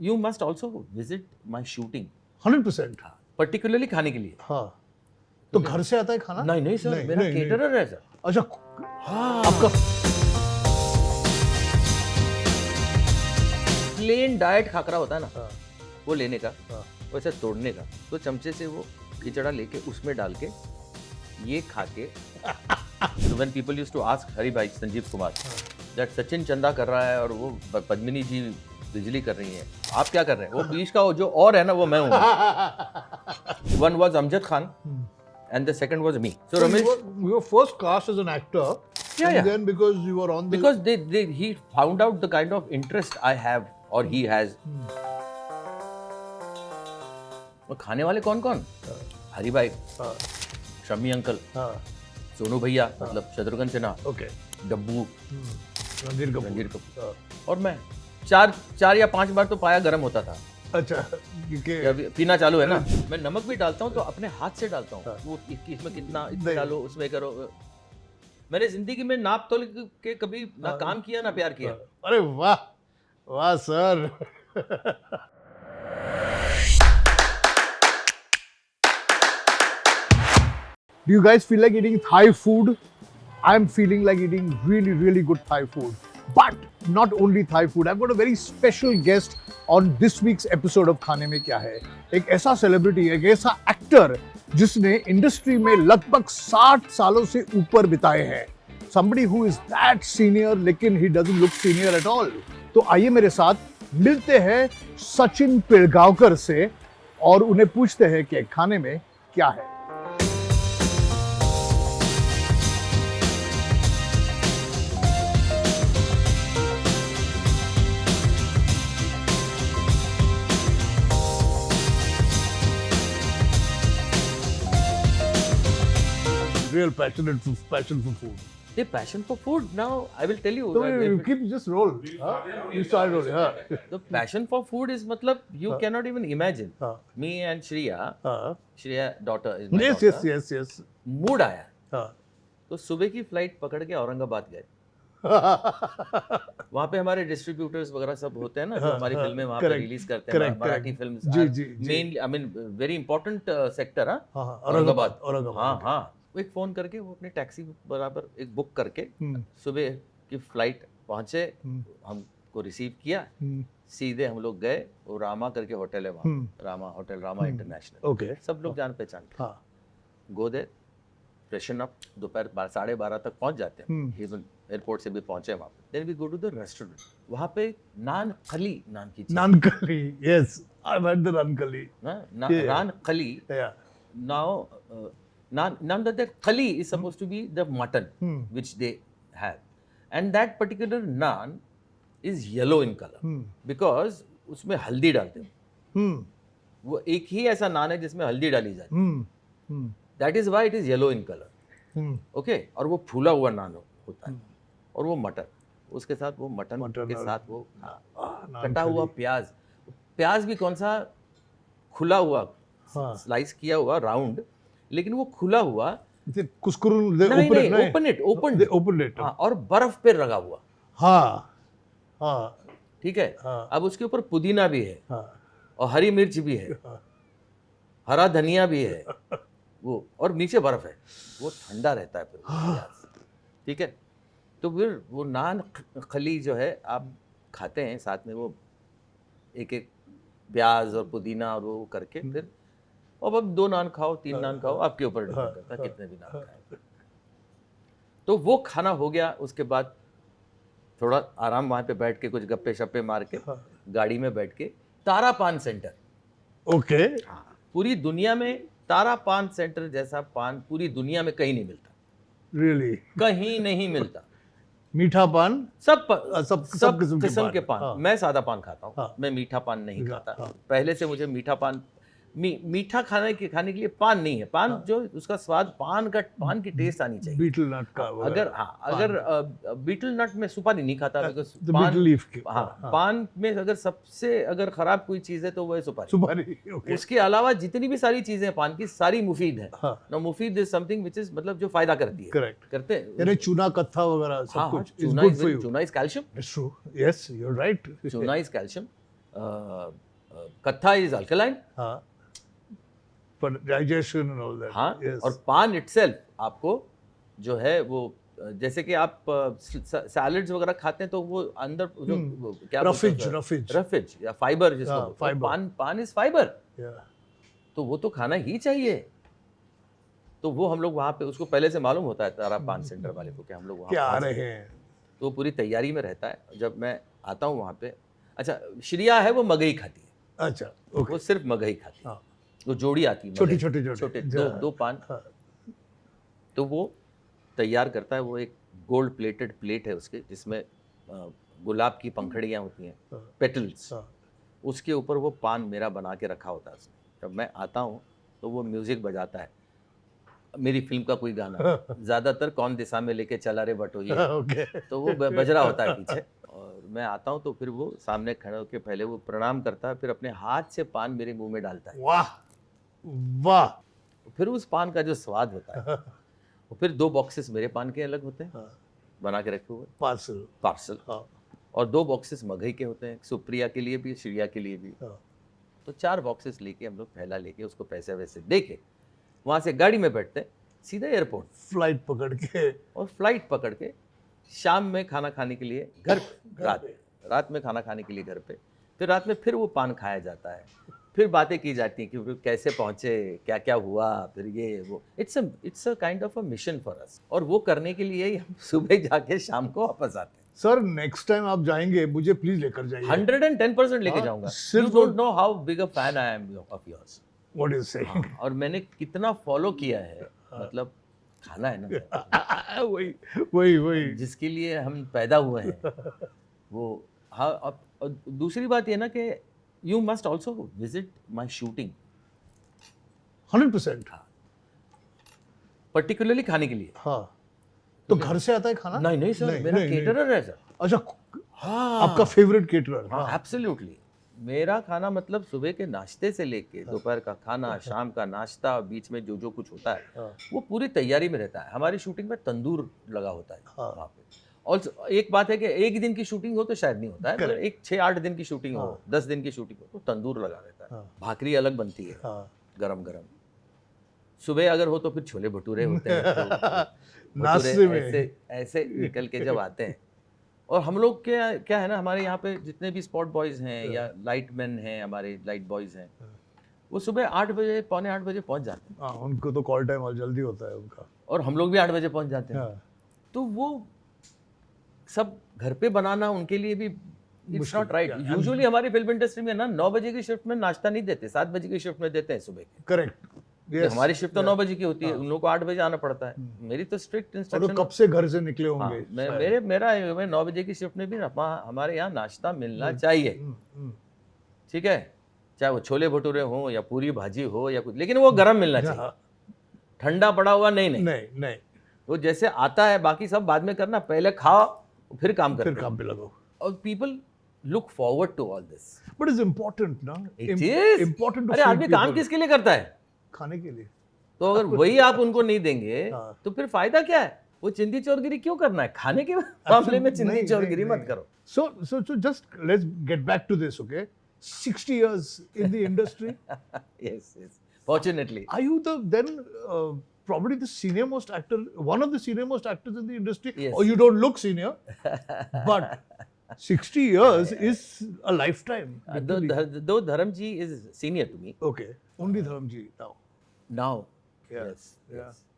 You must also visit my shooting. 100%. Particularly खाने के लिए. हाँ, तो घर से आता है खाना? नहीं सर, मेरा केटरर है सर. अच्छा, हाँ, आपका प्लेन डाइट खाकरा होता है ना, हाँ, वो लेने का, हाँ, वैसे तोड़ने का, तो चमचे से वो खिचड़ा लेके उसमें डाल के ये खा के. So when people used to ask हरी भाई संजीव कुमार that सचिन चंदा कर रहा है और वो पद्मिनी जी बिजली कर रही हैं, आप क्या कर रहे हैं? वो बीच का जो और है ना, वो मैं हूँ. One was Amjad Khan and the second was me. So Ramesh, you were first cast as an actor. Yeah, and yeah. then because you were on the because he found out the kind of interest I have or he has. और खाने वाले कौन कौन? हरी भाई, हाँ, Shammi uncle, हाँ, सोनू भैया, मतलब शत्रुघ्न सिन्हा, ओके, डब्बू, रणधीर रणधीर कपूर. कपूर, हाँ, और मैं. चार या 5 बार तो पाया गर्म होता था. अच्छा, क्योंकि अभी पीना चालू है ना, मैं नमक भी डालता हूँ तो अपने हाथ से डालता हूँ. हाँ. वो इसमें कितना, नहीं. इसमें डालो, उसमें करो. मैंने जिंदगी में नाप तोल के कभी ना हाँ. काम किया ना प्यार किया. अरे वाह, वाह sir. Do you guys feel like eating Thai food? I'm feeling like eating really, really good Thai food. But not only Thai food, I've got a very special guest on this week's episode of खाने में क्या है. एक ऐसा celebrity, एक ऐसा actor जिसने industry में लगभग 60 सालों से ऊपर बिताए हैं. Somebody who is that senior, लेकिन he doesn't look senior at all. तो आइए मेरे साथ मिलते हैं सचिन पिलगांवकर से और उन्हें पूछते हैं कि खाने में क्या है. Real passion for food. The passion for food. Now I will tell you. So you keep just roll. Huh? You start rolling. Huh? The passion for food is मतलब you cannot even imagine. हाँ. Me and Shreya, हाँ. Shreya daughter is my Yes, daughter. yes. Mood आया हाँ. तो सुबह की flight पकड़ के औरंगाबाद गए. वहाँ पे हमारे डिस्ट्रीब्यूटर्स वगैरह सब होते हैं ना, जो हमारी फिल्में वहाँ पे रिलीज करते हैं. Marathi films mainly, I mean very important sector. हाँ, औरंगाबाद. हाँ, वो एक फोन करके वो अपनी टैक्सी बराबर एक बुक करके सुबह की फ्लाइट पहुंचे, हमको रिसीव किया, सीधे हम लोग गए. वो रामा करके होटल है वहाँ, Rama hotel, Rama international. Okay. सब लोग जान पहचान. हाँ. गो देयर, फ्रेशन अप, दोपहर 12:30 तक पहुंच जाते हैं. इवन एयरपोर्ट से भी पहुंचे वहाँ पे. Then we go to the restaurant. वहाँ पे नान खली नाम की चीज. Naan curry. Yes, I've had the naan curry. नान खली. Yeah. Now, now that khali is supposed to be the mutton which they have, and that particular naan is yellow in color because उसमें हल्दी डालते हैं. वो एक ही ऐसा नान है जिसमें हल्दी डाली जाती है. That is why it is yellow in color. Okay, और वो फूला हुआ नान होता है और वो मटर, उसके साथ वो मटन के साथ वो कटा हुआ प्याज भी कौन सा खुला हुआ, स्लाइस किया हुआ राउंड, लेकिन वो खुला हुआ. Open it. और बर्फ पे रगा हुआ. हाँ, ठीक है. अब उसके ऊपर पुदीना भी है और हरी मिर्च भी है, हरा धनिया भी है वो, और नीचे बर्फ है. वो ठंडा रहता है फिर. ठीक है. तो फिर वो नान खली जो है आप खाते हैं, साथ में वो एक एक प्याज और पुदीना और वो करके, फिर अब 2 नान खाओ, 3 नान खाओ, आपके ऊपर डिपेंड करता है कितने भी नान खाएं. तो वो खाना हो गया. उसके बाद थोड़ा आराम, वहाँ पे बैठ के कुछ गप्पे शप्पे मार के गाड़ी में बैठ के तारा पान सेंटर. ओके. पूरी दुनिया में तारा पान सेंटर जैसा पान पूरी दुनिया में कहीं नहीं मिलता. Really? कहीं नहीं मिलता. मीठा पान, सब किस्म के पान. मैं सादा पान खाता हूँ. मैं मीठा पान नहीं खाता. पहले से मुझे मीठा पान, मीठा खाने के लिए पान नहीं है. पान जो उसका स्वाद, पान की टेस्ट आनी चाहिए. बीटल नट का. अगर बीटल नट में सुपारी नहीं खाता, पान में अगर खराब कोई चीज है तो वो है सुपारी. उसके अलावा जितनी भी सारी चीजें हैं पान की, सारी मुफीद है. ना मुफीद इज समथिंग व्हिच इज मतलब जो फायदा करती है. करेक्ट. करते हैं. यानी चूना, कत्था वगैरह सब कुछ चूना is calcium. It's true. Yes, you're right. चूना इज कैल्शियम. कत्था इज अल्कलाइन. हाँ. For digestion and all that. हाँ. Yes. और पान itself आपको जो है वो जैसे कि आप सैलड्स वगैरह खाते हैं तो वो अंदर जो वो क्या रफेज या फाइबर जिसको फाइबर. पान इज फाइबर. Yeah. तो वो तो खाना ही चाहिए. तो वो हम लोग वहाँ पे उसको पहले से मालूम होता है तारा पान सेंटर वाले को कि हम लोग वहाँ क्या आ रहे हैं. तो वो पूरी तैयारी में रहता है. जब मैं आता हूँ वहाँ पे, अच्छा श्रिया है वो मगई खाती है. अच्छा. Okay. वो सिर्फ मगई खाती है. हाँ. वो जोड़ी आती है छोटे दो पान. तो वो तैयार करता है. वो एक गोल्ड प्लेटेड प्लेट है उसके जिसमें गुलाब की पंखड़ियाँ होती हैं, पेटल्स. उसके ऊपर वो पान मेरा बना के रखा होता है. जब मैं आता हूँ तो वो म्यूजिक बजाता है, मेरी फिल्म का कोई गाना, ज़्यादातर कौन दिशा में लेके चला रे बटोही. तो वो बज रहा होता है पीछे. और मैं आता हूँ तो फिर वो सामने खड़े होकर पहले वो प्रणाम करता है, फिर अपने हाथ से पान मेरे मुंह में डालता है. वाह वाह. फिर उस पान का जो स्वाद होता है, और फिर 2 बॉक्सेस मेरे पान के अलग होते हैं बना के रखे हुए, पार्सल. और 2 बॉक्सेस मगई के होते हैं, सुप्रिया के लिए भी, श्रिया के लिए भी. तो 4 बॉक्सेस लेके हम लोग थैला लेके उसको पैसे वैसे दे के वहाँ से गाड़ी में बैठते हैं, सीधा एयरपोर्ट फ्लाइट पकड़ के शाम में खाना खाने के लिए घर पे, रात में खाना खाने के लिए घर पे. फिर रात में फिर वो पान खाया जाता है. फिर बातें की जाती हैं कि कैसे पहुंचे, क्या क्या हुआ, फिर ये वो. It's a kind of a mission for us. और वो करने के लिए ही हम सुबह जाके शाम को वापस आते हैं. सर नेक्स्ट टाइम आप जाएंगे मुझे प्लीज लेकर जाइए. 110% लेके जाऊंगा. You don't know how big a fan I am of yours. What is saying. और मैंने कितना फॉलो किया है. मतलब खाना है ना वही जिसके लिए हम पैदा हुए हैं वो. हाँ. और दूसरी बात ये ना कि you must also visit my shooting. 100%. Particularly खाने के लिए. हाँ. तो घर से आता है खाना? नहीं सर, मेरा केटरर है सर. अच्छा. हाँ. आपका फेवरेट केटरर? हाँ एब्सोल्युटली. मेरा खाना मतलब सुबह के नाश्ते से लेके दोपहर का खाना, शाम का नाश्ता, बीच में जो कुछ होता है वो पूरी तैयारी में रहता है. हमारी शूटिंग में तंदूर लगा होता है वहाँ पे. और एक बात है कि एक दिन की शूटिंग हो तो शायद नहीं होता है, तो एक 6-8 दिन की शूटिंग हो, 10 दिन की शूटिंग हो तो तंदूर लगा रहता है. भाकरी अलग बनती है गरम गरम. सुबह अगर हो तो फिर छोले भटूरे होते हैं. तो नाश्ते में ऐसे निकल के जब आते हैं. और हम लोग क्या है ना, हमारे यहाँ पे जितने भी स्पॉट बॉयज हैं या लाइट मैन हैं, हमारे लाइट बॉयज हैं, वो सुबह 8 बजे, पौने 8 बजे पहुँच जाते हैं. हाँ, उनको तो कॉल टाइम और जल्दी होता है उनका. और हम लोग भी 8 बजे पहुँच जाते हैं. तो वो सब घर पे बनाना उनके लिए भी इट्स नॉट राइट. यूजुअली हमारी फिल्म इंडस्ट्री में ना 9 बजे की शिफ्ट में नाश्ता नहीं देते, 7 बजे की शिफ्ट में देते हैं सुबह के. करेक्ट. हमारी शिफ्ट तो 9 बजे की होती है, उन लोगों को 8 बजे आना पड़ता है. मेरी तो स्ट्रिक्ट इंस्ट्रक्शन. कब से घर से निकले होंगे? मेरा 9 बजे की शिफ्ट में भी हमारे यहाँ नाश्ता मिलना चाहिए. ठीक है, चाहे वो छोले भटूरे हो या पूरी भाजी हो या कुछ, लेकिन वो गर्म मिलना चाहिए. ठंडा पड़ा हुआ नहीं. वो जैसे आता है बाकी सब बाद में करना, पहले खाओ फिर काम करना, फिर काम पे लगो. और people look forward to all this. But it's important ना. It is important. अरे आदमी काम किसके लिए करता है? खाने के लिए. तो अगर वही आप उनको नहीं देंगे तो फिर फायदा क्या है? वो चिंदी चोरगिरी क्यों करना है? खाने के मामले में चिंदी चोरगिरी मत करो. So just let's get back to this, okay? 60 years in the industry. Yes. Fortunately. Are you probably the senior most actor, one of the senior most actors in the industry? Yes. Or you don't look senior, but 60 years is a lifetime. Though Dharamji is senior to me. Okay, only Dharamji now. Yes.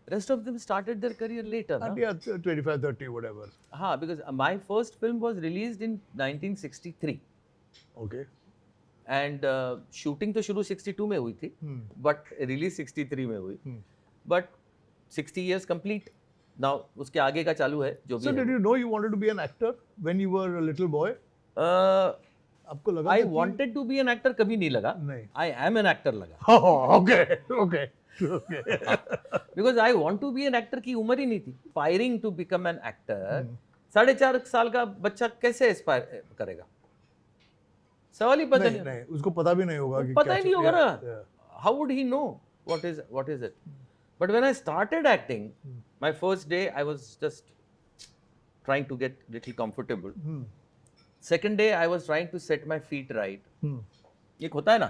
Rest of them started their career later. And yeah, 25, 30, whatever. हाँ, because my first film was released in 1963. Okay. And shooting तो शुरू 62 में हुई थी, but release 63 में हुई. But 60 years complete. Now उसके आगे का चालू है जो भी. So did you know you wanted to be an actor when you were a little boy? आपको लगा? I wanted to be an actor कभी नहीं लगा. नहीं. I am an actor लगा. Oh, okay. Because I want to be an actor की उम्र ही नहीं थी. Aspiring to become an actor, 4.5 साल का बच्चा कैसे एस्पायर करेगा? सवाल ही पता नहीं. उसको पता भी नहीं होगा कि पता ही नहीं होगा ना. How would he know what is it? But when I started acting, my first day I was just trying to get little comfortable. Second day, I was trying to set my feet right. एक होता है ना.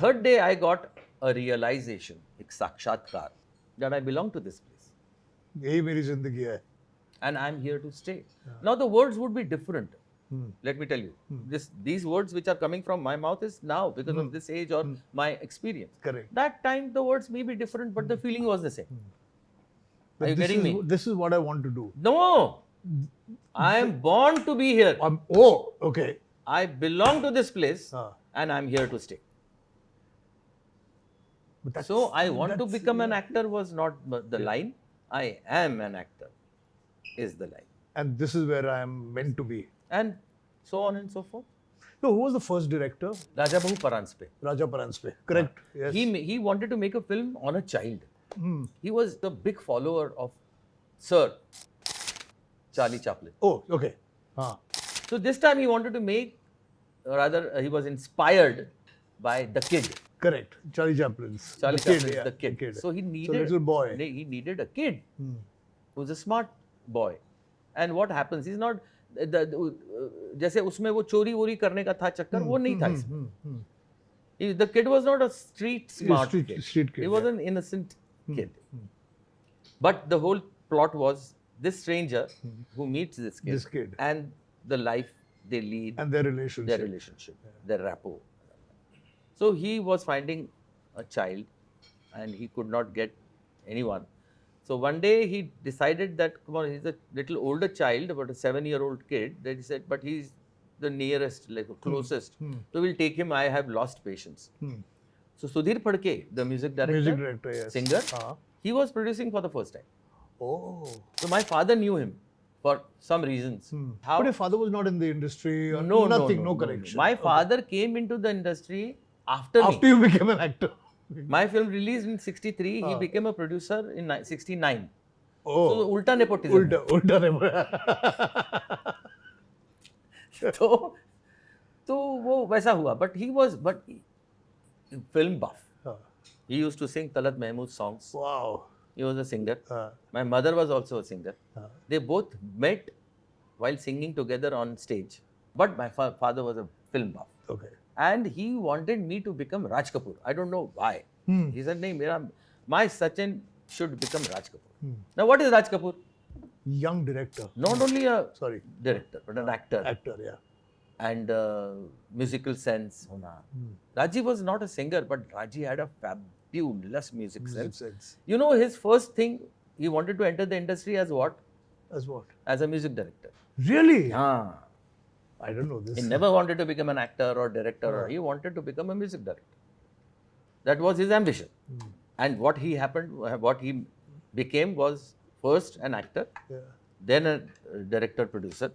Third day, I got a realization, एक साक्षात्कार, that I belong to this place. यही मेरी जिंदगी है. And I'm here to stay. Now the words would be different. Let me tell you, these words which are coming from my mouth is now because of this age or my experience. Correct. That time the words may be different, but the feeling was the same. But Are you getting me? This is what I want to do. No, I am born to be here. Okay. I belong to this place, and I'm here to stay. So I want to become an actor was not the line. I am an actor is the line. And this is where I am meant to be. And so on and so forth. So who was the first director? Raja Bahu Paranspe. Raja Paranspe. Correct. Yes. He wanted to make a film on a child. He was the big follower of Sir Charlie Chaplin. Oh, okay. So this time he wanted to make, rather he was inspired by The Kid. Correct. Charlie Chaplin's. Charlie Chaplin's The Kid. So he needed little boy. He needed a kid who's a smart boy. And what happens? He's not जैसे उसमें वो चोरी वोरी करने का था चक्कर वो नहीं था इसमें. The kid was not a street smart kid. Street kid. He was an innocent kid. But the whole plot was this stranger who meets this kid and the life they lead and their relationship, their rapport. So he was finding a child and he could not get anyone. So one day he decided that, come on, he's a little older child, about a 7-year-old kid. Then he said, but he's the nearest, like closest. So we'll take him. I have lost patience. So Sudhir Phadke, the music director, yes. singer, he was producing for the first time. Oh. So my father knew him for some reasons. But your father was not in the industry or no connection. My father came into the industry after me. After you became an actor. My film released in 63, he became a producer in 69. Oh. So ulta nepotism. Ulta nepotism. तो वो वैसा हुआ. But he was film buff. He used to sing Talat Mahmood songs. Wow. He was a singer. My mother was also a singer. They both met while singing together on stage. But my father was a film buff. Okay. And he wanted me to become Raj Kapoor. I don't know why. He said, "No, my Sachin should become Raj Kapoor." Now, what is Raj Kapoor? Young director. Not only a director, but an actor. Actor, yeah. And musical sense. Raji was not a singer, but Raji had a fabulous music sense. You know, his first thing, he wanted to enter the industry as what? As what? As a music director. Really? Yeah. I don't know this. He never wanted to become an actor or director. He wanted to become a music director. That was his ambition. And what he became was first an actor, then a director, producer,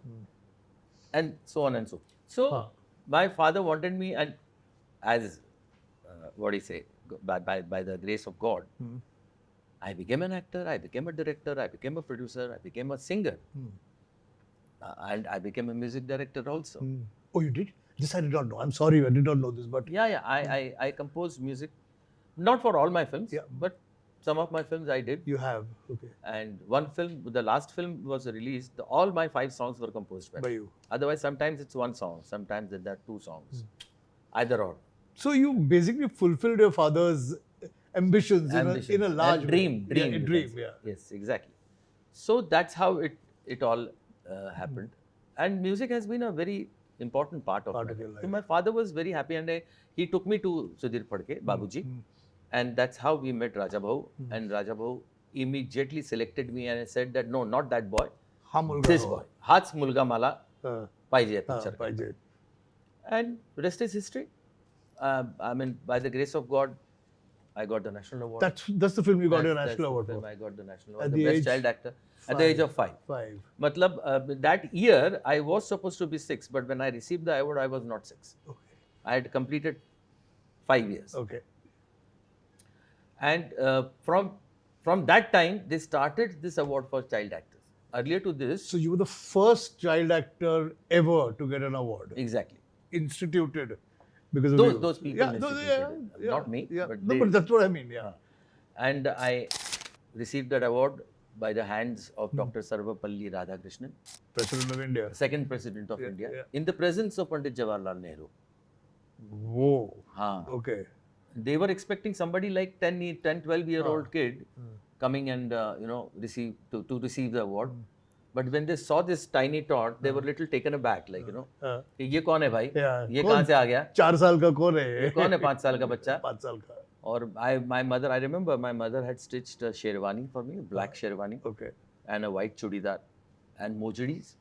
and so on and so forth. So my father wanted me, and as by the grace of God, I became an actor, I became a director, I became a producer, I became a singer. And I became a music director also. Oh, you did? This I did not know. I'm sorry, I did not know this. But I composed music, not for all my films, but some of my films I did. You have, okay. And one film, the last film was released. All my 5 songs were composed by you. Otherwise, sometimes it's one song, sometimes there are 2 songs, either or. So you basically fulfilled your father's ambitions. In a large dream. Yeah. Yes, exactly. So that's how it all happened. And music has been a very important part of my life. So my father was very happy, and he took me to Sudhir Phadke, Babuji, and that's how we met Raja Bahu. And Raja Bahu immediately selected me and said that no, not that boy, this boy. Hats mulga mala paije picture. And rest is history. I mean, by the grace of God, I got the national award. That's the film you got your national award for. I got the national award, the best child actor at the age of 5. 5. Matlab, that year I was supposed to be 6, but when I received the award, I was not 6. Okay. I had completed 5 years. Okay. And from that time, they started this award for child actors. Earlier to this, so you were the first child actor ever to get an award. Exactly. Instituted. Because of those people not me. But that's what I mean. And I received that award by the hands of Dr. Sarvapalli Radhakrishnan, President of India. second president of India, yeah. in the presence of Pandit Jawaharlal Nehru. Whoa. Haan. Okay. They were expecting somebody like 12-year-old kid coming and receive the award. But when they saw this tiny tot, they were little taken aback, like कि ये कौन है भाई? ये कहाँ से आ गया? 4 साल का कौन है? ये कौन है 5 साल का बच्चा? 5 साल का. और I remember my mother had stitched a sherwani for me, a black sherwani, Okay. and a white chudidar, and mojadis.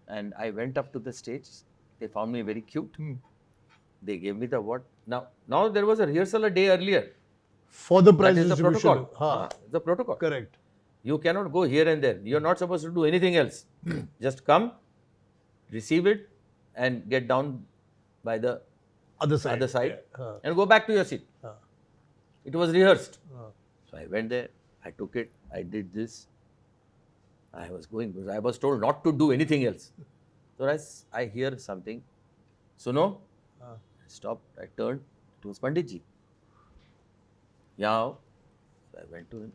And I went up to the stage. They found me very cute. They gave me the award. Now there was a rehearsal a day earlier. For the prize That is the distribution. protocol. The protocol. Correct. You cannot go here and there. You're not supposed to do anything else. Just come, receive it, and get down by the Other side. Yeah. And go back to your seat. It was rehearsed. So I went there, I took it, I did this. I was going because I was told not to do anything else. So as I hear something, Suno, I stopped, I turned, it was Panditji. Yeah. So I went to him,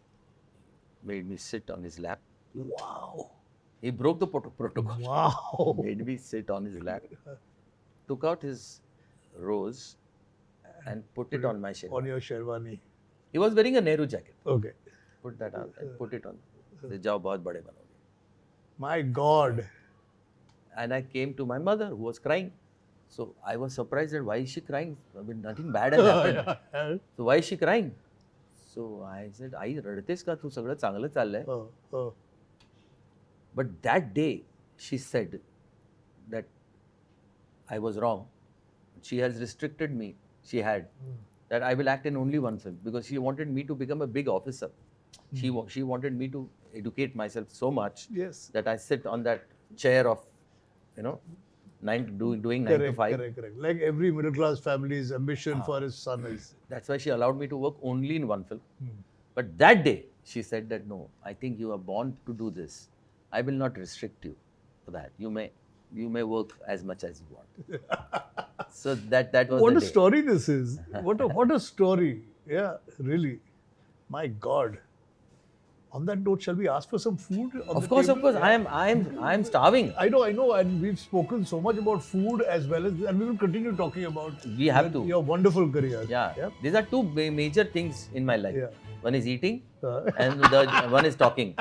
made me sit on his lap. Wow. He broke the protocol. Wow. Made me sit on his lap, took out his rose and put it on my sherwani. On your sherwani. He was wearing a Nehru jacket. Okay. Put that on and put it on. Said, "Jao, bahut bade banoge." My God. And I came to my mother who was crying. So I was surprised that why is she crying? I mean, nothing bad has happened. So why is she crying? So I said, "Ai, रडतेस का तू सगळं चांगलं चाललंय." But that day she said that I was wrong. She has restricted me. She had that I will act in only one film because she wanted me to become a big officer. She wanted me to educate myself so much that I sit on that chair of, doing 9 to 5. Correct. Like every middle class family's ambition for his son is. That's why she allowed me to work only in one film. But that day she said that no, I think you are born to do this. I will not restrict you for that. You may work as much as you want. So that was What the a day. story this is. What a story. Yeah, really. My God. On that note, shall we ask for some food? Of course. I am starving. I know, and we've spoken so much about food as well as, and we will continue talking about We have to. your wonderful career. Yeah. These are two major things in my life. Yeah. One is eating and the one is talking.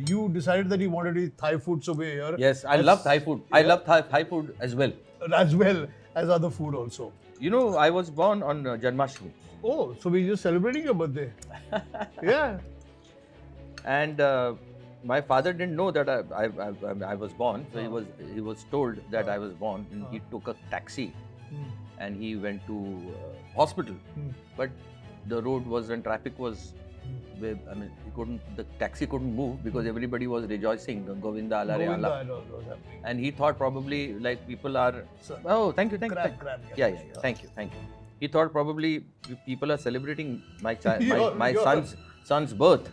You decided that you wanted to eat Thai food, so we're here. Yes, I love Thai food. I love Thai food as well. As well as other food also. I was born on Janmashtami. Oh, so we're just celebrating your birthday. Yeah. And my father didn't know that I was born. So he was told that I was born, and he took a taxi and he went to hospital. But the road was and traffic was. The taxi couldn't move because everybody was rejoicing. Govinda Ala Re Ala. And he thought probably like people are. Oh, thank you. Crab, Yeah. Thank you. He thought probably people are celebrating my son's birth.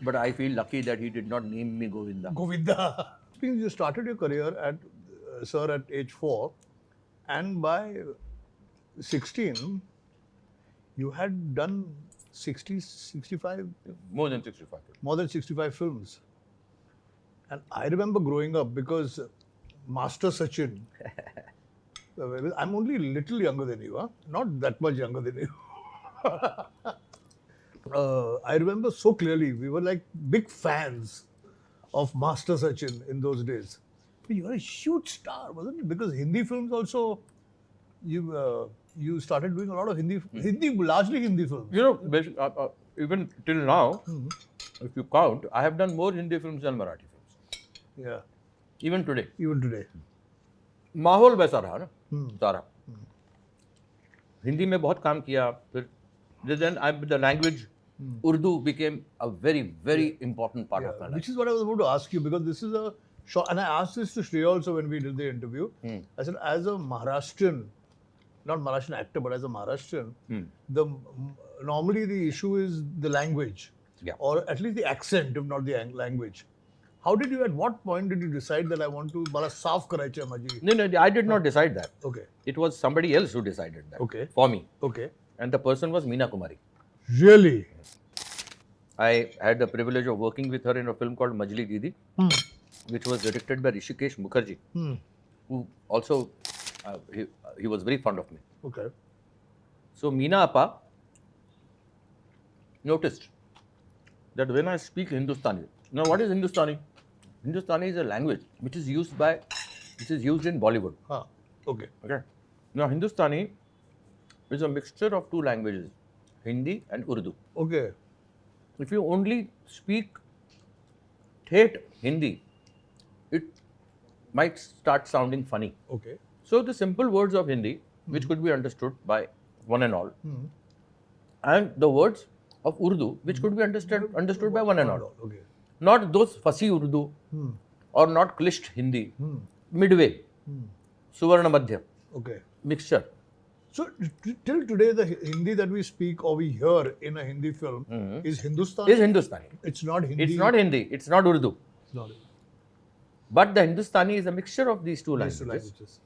But I feel lucky that he did not name me Govinda. You started your career at age 4, and by 16, you had done 65? More than 65. More than 65 films. And I remember growing up because Master Sachin, I'm only a little younger than you, not that much younger than you. I remember so clearly, we were like big fans of Master Sachin in those days. But you were a huge star, wasn't it? Because Hindi films also, you started doing a lot of largely Hindi films. Even till now, if you count, I have done more Hindi films than Marathi films. Yeah. Even today. माहौल वैसा रहा ना सारा. हिंदी में बहुत काम किया. फिर then the language Urdu became a very, very important part of my life. Which is what I was about to ask you, because this is a Sure. And I asked this to Shreya also when we did the interview. I said, as a Maharashtrian, not Maharashtrian actor, but as a Maharashtrian, normally the issue is the language, or at least the accent, if not the language. How did you? At what point did you decide that I want to bada saaf karaiche maji? No, I did not decide that. Okay. It was somebody else who decided that. Okay. For me. Okay. And the person was Meena Kumari. Really? I had the privilege of working with her in a film called Majli Didi, which was directed by Rishikesh Mukherjee, who also, he was very fond of me. Okay. So Meena Appa noticed that when I speak Hindustani, now what is Hindustani? Hindustani is a language which is used in Bollywood. Okay. Okay. Now Hindustani is a mixture of two languages, Hindi and Urdu. Okay. If you only speak thet Hindi, it might start sounding funny. Okay. So the simple words of Hindi, which could be understood by one and all, and the words of Urdu, which could be understood by one and all. Okay. Not those fussy Urdu or not clished Hindi. Midway. Suvarna Madhya. Okay. Mixture. So till today, the Hindi that we speak or we hear in a Hindi film is Hindustani. Is Hindustani. It's not Hindi. It's not Hindi. It's not Urdu. It's not. But the Hindustani is a mixture of these two languages.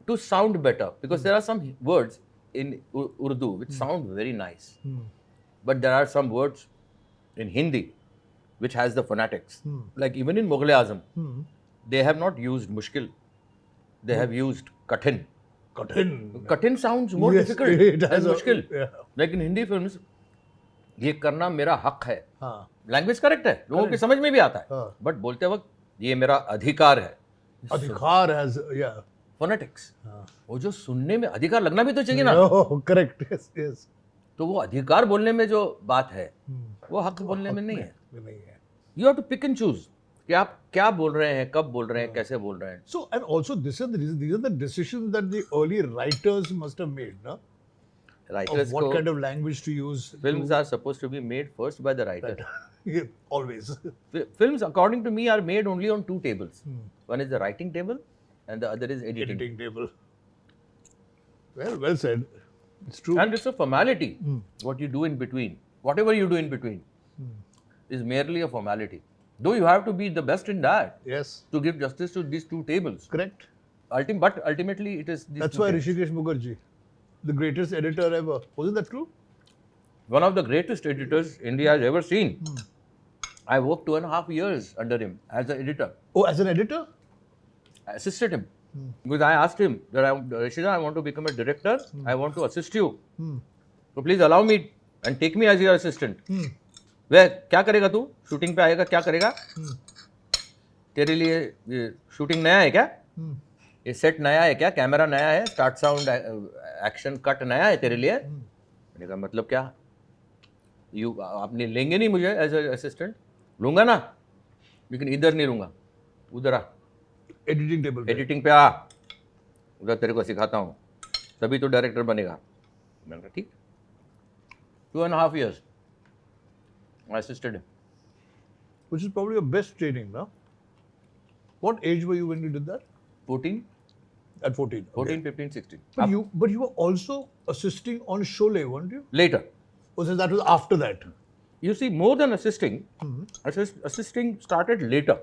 To sound better, because there are some words in Urdu which sound very nice. But there are some words in Hindi which has the phonetics. Like even in Mughal-e-Azam, they have not used mushkil. They have used kathin. Kathin sounds more difficult than mushkil. Yeah. Like in Hindi films, ये करना मेरा हक है. Language correct है, लोगों की समझ में भी आता है. बट बोलते वक्त ये मेरा अधिकार है. अधिकार has फोनेटिक्स. वो जो सुनने में अधिकार लगना भी तो चाहिए ना. करेक्ट. yes. तो वो अधिकार बोलने में जो बात है, वो हक बोलने में नहीं है. You have to pick and choose कि आप क्या बोल रहे हैं, कब बोल रहे हैं, कैसे बोल रहे हैं. So and also these are the decisions that the early writers must have made, no? Writers of what kind of language to use. Films are supposed to be made first by the writer. Always. Films, according to me, are made only on two tables. One is the writing table, and the other is editing table. Well said. It's true. And it's a formality. What you do in between, whatever you do in between, is merely a formality. Though you have to be the best in that. Yes. To give justice to these two tables. Correct. But ultimately, it is. That's why Rishikesh Mukherjee, the greatest editor ever. Wasn't that true? One of the greatest editors India has ever seen. I worked 2.5 years under him as an editor. Oh, as an editor? I assisted him. Because I asked him that Rishida, I want to become a director. I want to assist you. So please allow me and take me as your assistant. वह क्या करेगा तू? Shooting पे आएगा, क्या करेगा? तेरे लिए ये शूटिंग नया है क्या? ये सेट नया है क्या? कैमरा नया है? स्टार्ट साउंड एक्शन कट नया है तेरे लिए? मैंने कहा मतलब क्या? आपने लेंगे नहीं मुझे एज असिस्टेंट? लूंगा ना, लेकिन इधर नहीं लूंगा, उधर आ. एडिटिंग टेबल पे. एडिटिंग पे आ, उधर तेरे को सिखाता हूँ, तभी तो डायरेक्टर बनेगा. मैंने कहा ठीक. 2.5 years I assisted him. Which is probably your best training, no? What age were you when you did that? 14. At 14. 14, okay. 15, 16. But you were also assisting on Sholay, weren't you? Later. Oh, so that was after that. You see, more than assisting, assisting started later.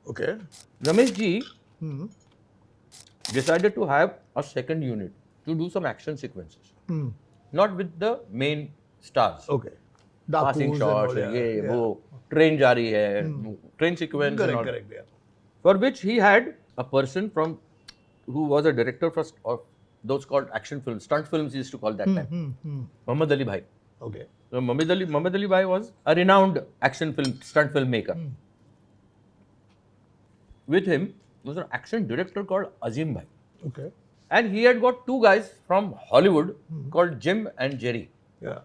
Okay. Ramesh ji decided to have a second unit to do some action sequences. Not with the main stars. Okay. Passing shots, वो train जा रही है, train sequence and all. Correct, yeah. For which he had a person who was a director of those called action films, stunt films used to call that time. Muhammad Ali Bhai. Okay. So Muhammad Ali Bhai was a renowned action film, stunt filmmaker. With him was an action director called Azim Bhai. Okay. And he had got two guys from Hollywood called Jim and Jerry. Yeah.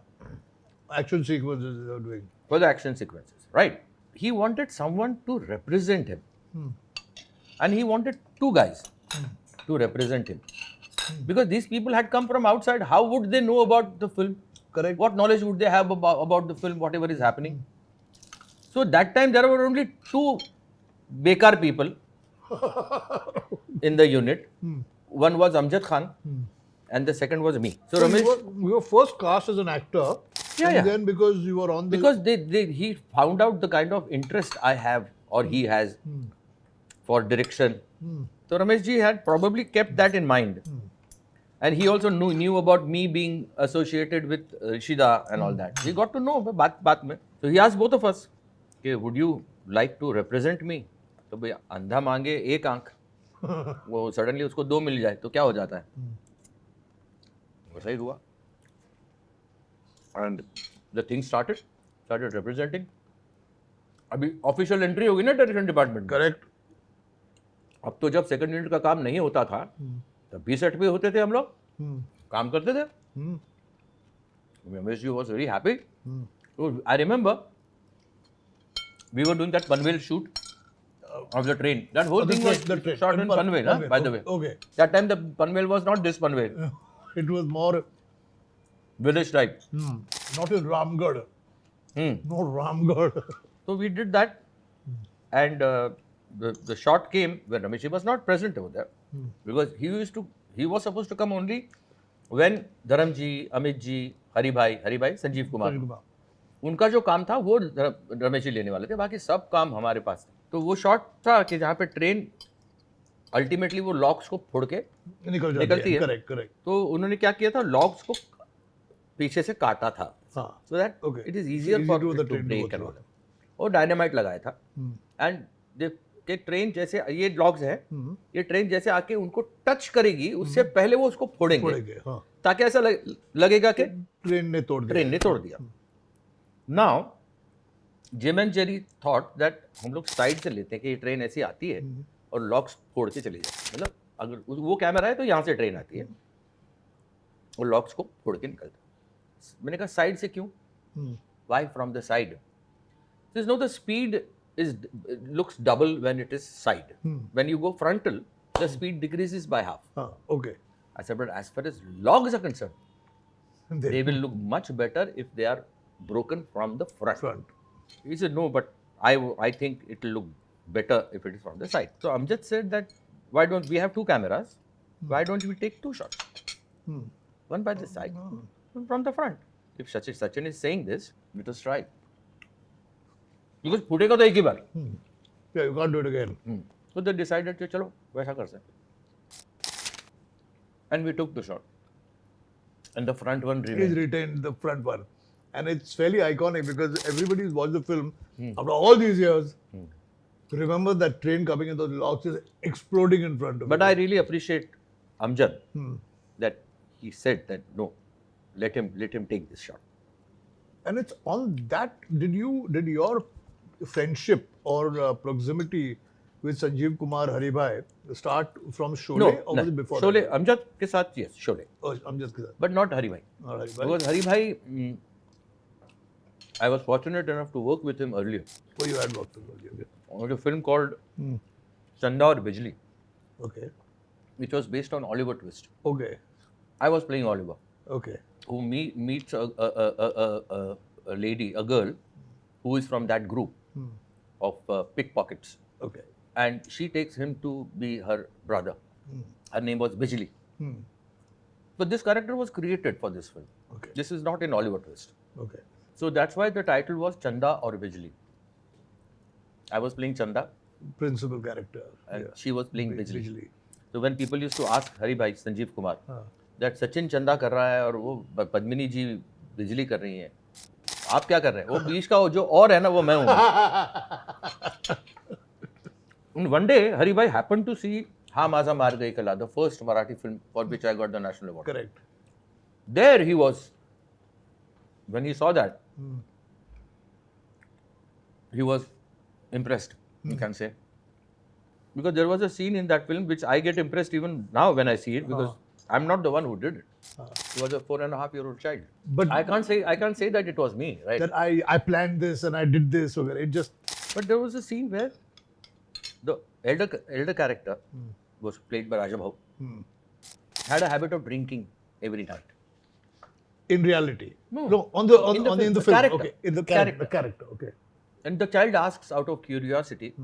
Action sequences they were doing. For the action sequences, right? He wanted someone to represent him. And he wanted two guys to represent him. Because these people had come from outside. How would they know about the film? Correct. What knowledge would they have about the film, whatever is happening? So that time there were only two bekar people in the unit. One was Amjad Khan, and the second was me. So Ramesh, you were first cast as an actor. Yeah, and yeah. then because you were on the... Because he found out the kind of interest I have or he has for direction. So Ramesh ji had probably kept that in mind. And he also knew about me being associated with Rishida and all that. He got to know baat mein. So he asked both of us, okay, would you like to represent me? तो भाई अंधा मांगे एक आंख, वो suddenly उसको दो मिल जाए तो क्या हो जाता है? वैसा ही हुआ. And the thing started representing. अभी ऑफिशियल एंट्री होगी ना डायरेक्शन डिपार्टमेंट में. करेक्ट. अब तो जब सेकंड यूनिट का काम नहीं होता था तब भी सेट पे होते थे हम लोग, काम करते थे. Ramesh ji was very happy. So I remember we were doing that Panvel shoot of the train. That whole thing was shot in Panvel, by the way. Okay. That time the Panvel was not this Panvel. It was more Village type. not in Ramgarh. No Ramgarh. So we did that, and the shot came when Ramesh ji was not present over there, because he was supposed to come only when Dharam ji, Amit ji, Hari Bhai, Sanjeev Kumar. उनका जो काम था वो रमेश जी लेने वाले थे, बाकी सब काम हमारे पास था. तो वो शॉट था कि जहाँ पे ट्रेन अल्टीमेटली वो लॉक्स को फोड़ के निकलती है. करेक्ट. तो उन्होंने क्या किया था, लॉक्स को पीछे से काटा था, so that it is easier for to break and all. और डायनामाइट लगाया था. एंड कि ट्रेन जैसे ये लॉग्स है, ये ट्रेन जैसे आके उनको टच करेगी उससे पहले वो उसको फोड़ेंगे, ताकि ऐसा लगेगा कि ट्रेन ने तोड़ दिया. Now gym and Jerry thought that हम लोग साइड से लेते हैं कि ये ट्रेन ऐसी आती है और लॉक्स फोड़ के चली जाती है. मतलब अगर वो कैमरा है तो यहाँ से ट्रेन आती है और लॉक्स को फोड़ के निकलता है. मैंने कहा साइड से क्यों? Why from the side? No the speed looks double when it is side. When you go frontal, the speed decreases by half. Okay. I said, but as far as logs are concerned, they will look much better if they are broken from the front. He said, no, but I think it will look better if it is from the side. So Amjad said that, why don't we have two cameras? Why don't we take two shots? One by the side, one from the front. If Sachin is saying this, let us try. Because फूटेगा तो एक ही बार. Yeah, you can't do it again. So they decided कि चलो वैसा कर सकते. And we took the shot. And the front one remained. Please retain the front one. And it's fairly iconic because everybody who's watched the film after all these years remember that train coming and those logs is exploding in front of But I really appreciate Amjad that he said that no, let him take this shot. And it's on that, did your friendship or proximity with Sanjeev Kumar, Hari Bhai start from Sholay or was it before? Sholay, Amjad के साथ, yes, Sholay. Oh, Amjad के साथ. But not Hari Bhai. Not Hari Bhai. Because Hari Bhai, I was fortunate enough to work with him earlier. Oh, you had worked with him earlier. On a film called Chanda Aur Bijli. Okay. Which was based on Oliver Twist. Okay. I was playing Oliver. Okay. Who meets a lady, a girl, who is from that group of pickpockets. Okay. And she takes him to be her brother. Her name was Bijli. But this character was created for this film. Okay. This is not in Oliver Twist. Okay. So that's why the title was Chanda Aur Bijli. I was playing Chanda. Principal character. And she was playing Bijli. So when people used to ask Hari Bhai, Sanjeev Kumar, that Sachin Chanda कर रहा है और वो पद्मिनी जी बिजली कर रही हैं, आप क्या कर रहे हैं? वो बीच का जो और है ना, वो मैं हूँ. One day, Hari Bhai happened to see हाँ माझा मार गई कला, the first Marathi film for which I got the national award. Correct. There he was. When he saw that, he was impressed, you can say. Because there was a scene in that film which I get impressed even now when I see it, because I'm not the one who did it. It was a 4.5-year-old child. But I can't say that it was me, right? That I planned this and I did this. It just. But there was a scene where the elder character was played by Raja Bhau, had a habit of drinking every night. In reality? No, in the film. Character. Okay. In the character. Okay. And the child asks out of curiosity,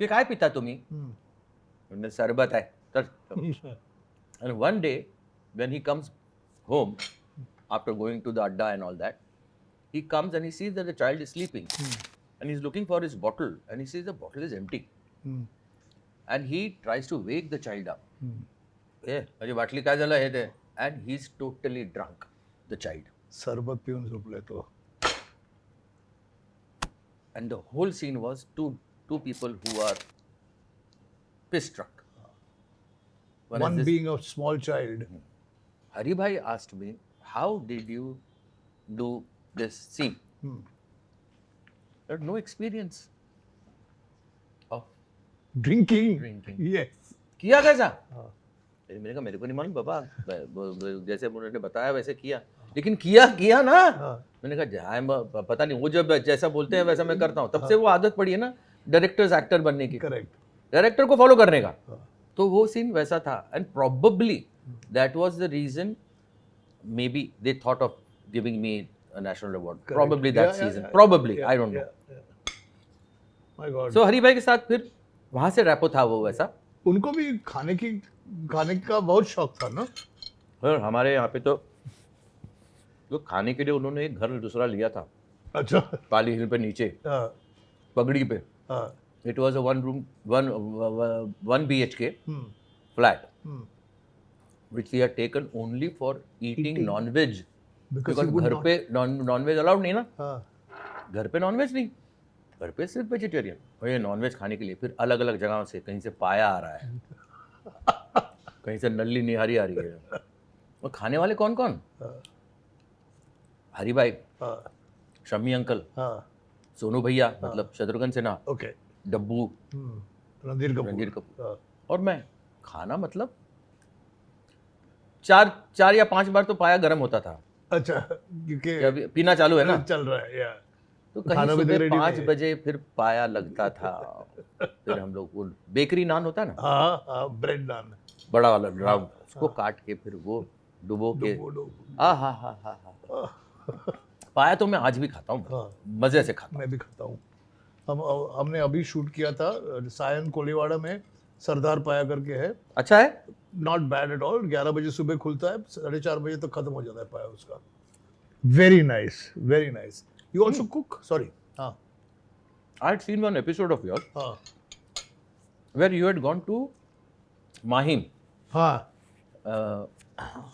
कि काय पिता तुम्ही? म्हणलं सरबत आहे. तर and one day when he comes home after going to the adda and all that, he comes and he sees that the child is sleeping and he's looking for his bottle and he sees the bottle is empty and he tries to wake the child up. माझी बाटली काय झालं हे ते, and he's totally drunk, the child. सरबत पिऊन झोपले तो. And the whole scene was two people who are piss struck. One being a small child. Hari Bhai asked me, how did you do this scene? I had no experience of Drinking. Yes. किया कैसा? मैंने कहा मेरे को नहीं मालूम बाबा, जैसे उन्होंने बताया वैसे किया, लेकिन किया ना. मैंने कहा पता नहीं, वो जब जैसा बोलते हैं वैसा मैं करता हूँ, तब से वो आदत पड़ी है ना डायरेक्टर्स एक्टर बनने की, करेक्ट, डायरेक्टर को फॉलो करने का. तो वो सीन वैसा था and probably that was the reason maybe they thought of giving me a national award. Correct. Probably that season. Probably. I don't know. My God. So हरी भाई के साथ फिर वहाँ से रैपो था वो वैसा. उनको भी खाने का बहुत शौक था ना. और हमारे यहाँ पे तो खाने के लिए उन्होंने एक घर दूसरा लिया था. अच्छा. पाली हिल पे नीचे पगड़ी पे. It was a one BHK flat, which we had taken only for eating non-veg. Because घर पे non-veg allowed नहीं ना. घर पे non-veg नहीं, घर पे सिर्फ वेजिटेरियन. और ये non-veg खाने के लिए फिर अलग अलग जगहों से, कहीं से पाया आ रहा है, कहीं से नल्ली निहारी आ रही है. और खाने वाले कौन कौन? हरी भाई, शम्मी अंकल, सोनू भैया मतलब शत्रुघ्न सिन्हा, डब्बू, रणधीर कपूर और मैं. खाना मतलब 4 या 5 बार तो पाया गर्म होता था. अच्छा, क्योंकि पीना चालू है ना, चल रहा है. या तो कहीं सुबह 5 बजे फिर पाया लगता था. फिर हम लोग वो बेकरी नान होता है ना, ब्रेड नान बड़ा वाला राउंड, उसको काट के फिर वो डुबो के हा. पाया तो मैं आज भी खाता हूँ, मजे से खाता हूँ. मैं भी खाता हूँ. हमने अभी शूट किया था सायन कोलीवाड़ा में, सरदार पाया करके है. अच्छा है, नॉट बैड एट ऑल. 11 बजे सुबह खुलता है, 4:30 बजे तक खत्म हो जाता है पाया उसका. Very nice, very nice. You also cook? Sorry. हाँ, I had seen one episode of yours where you had gone to Mahim. हाँ.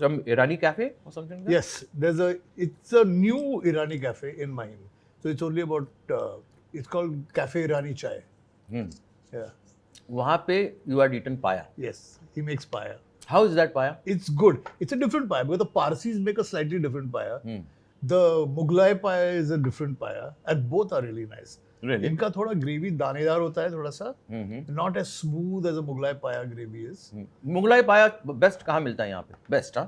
Some Irani cafe or something like that? Yes, it's a new Irani cafe in Mahim. So it's only about it's called Cafe Irani Chai. Yeah. वहाँ पे you had eaten paya. Yes, he makes paya. How is that paya? It's good. It's a different paya because the Parsis make a slightly different paya. The Mughlai paya is a different paya, and both are really nice. Really? इनका थोड़ा gravy दानेदार होता है थोड़ा सा. Not as smooth as a Mughlai paya gravy is. Mughlai पाया best कहाँ मिलता है यहाँ पे? बेस्ट हाँ?